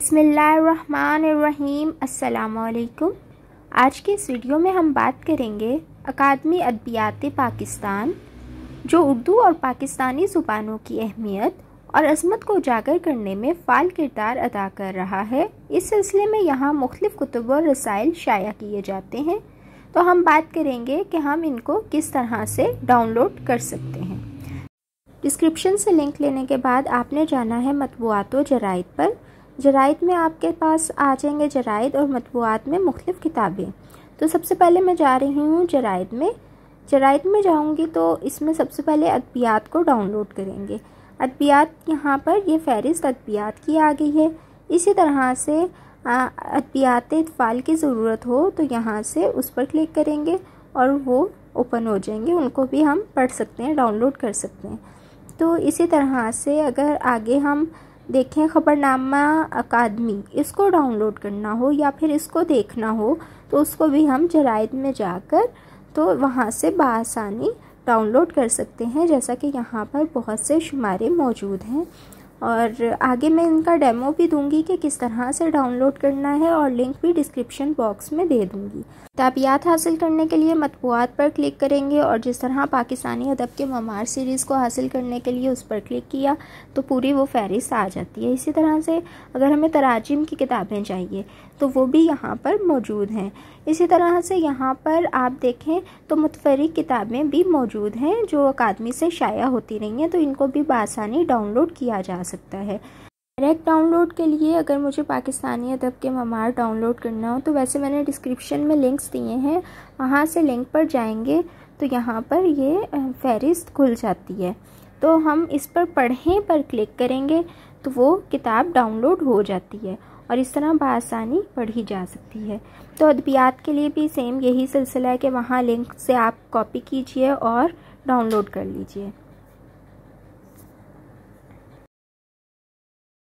बिस्मिल्लाहिर्रहमानिर्रहीम। अस्सलामुअलैकुम। आज के इस वीडियो में हम बात करेंगे अकादमी अदबियात पाकिस्तान, जो उर्दू और पाकिस्तानी ज़ुबानों की अहमियत और अज़मत को उजागर करने में फ़ाल किरदार अदा कर रहा है। इस सिलसिले में यहाँ मुख्तलिफ़ कुतुब और रसाइल शाया किए जाते हैं, तो हम बात करेंगे कि हम इनको किस तरह से डाउनलोड कर सकते हैं। डिस्क्रिप्शन से लिंक लेने के बाद आपने जाना है मतबूआत व जराइद पर। जराइद में आपके पास आ जाएंगे जराइद और मतबूआत में मुख्तलिफ़ किताबें। तो सबसे पहले मैं जा रही हूँ जराइद में। जराइद में जाऊँगी तो इसमें सबसे पहले अदबियात को डाउनलोड करेंगे। अदबियात यहाँ पर ये फ़हरिस्त अदबियात की आ गई है। इसी तरह से अदबियात इत्फ़ाल की ज़रूरत हो तो यहाँ से उस पर क्लिक करेंगे और वो ओपन हो जाएंगे। उनको भी हम पढ़ सकते हैं, डाउनलोड कर सकते हैं। तो इसी तरह से अगर आगे हम देखें ख़बरनामा अकादमी, इसको डाउनलोड करना हो या फिर इसको देखना हो तो उसको भी हम जराइद में जाकर तो वहाँ से बआसानी डाउनलोड कर सकते हैं, जैसा कि यहाँ पर बहुत से शुमारे मौजूद हैं। और आगे मैं इनका डेमो भी दूंगी कि किस तरह से डाउनलोड करना है और लिंक भी डिस्क्रिप्शन बॉक्स में दे दूंगी। किताबियात हासिल करने के लिए मतबूआत पर क्लिक करेंगे और जिस तरह पाकिस्तानी अदब के ममार सीरीज़ को हासिल करने के लिए उस पर क्लिक किया तो पूरी वो फ़हरिस्त आ जाती है। इसी तरह से अगर हमें तराजिम की किताबें चाहिए तो वो भी यहाँ पर मौजूद हैं। इसी तरह से यहाँ पर आप देखें तो मुतफ़र्रिक़ किताबें भी मौजूद हैं जो अकादमी से शाया होती रही हैं, तो इनको भी बआसानी डाउनलोड किया जा सकता है। डायरेक्ट डाउनलोड के लिए अगर मुझे पाकिस्तानी अदब के ममार डाउनलोड करना हो तो वैसे मैंने डिस्क्रिप्शन में लिंक्स दिए हैं, वहाँ से लिंक पर जाएंगे तो यहाँ पर ये फ़हरिस्त खुल जाती है। तो हम इस पर पढ़ें पर क्लिक करेंगे तो वो किताब डाउनलोड हो जाती है और इस तरह बआसानी पढ़ी जा सकती है। तो अदबियात के लिए भी सेम यही सिलसिला है कि वहाँ लिंक से आप कॉपी कीजिए और डाउनलोड कर लीजिए।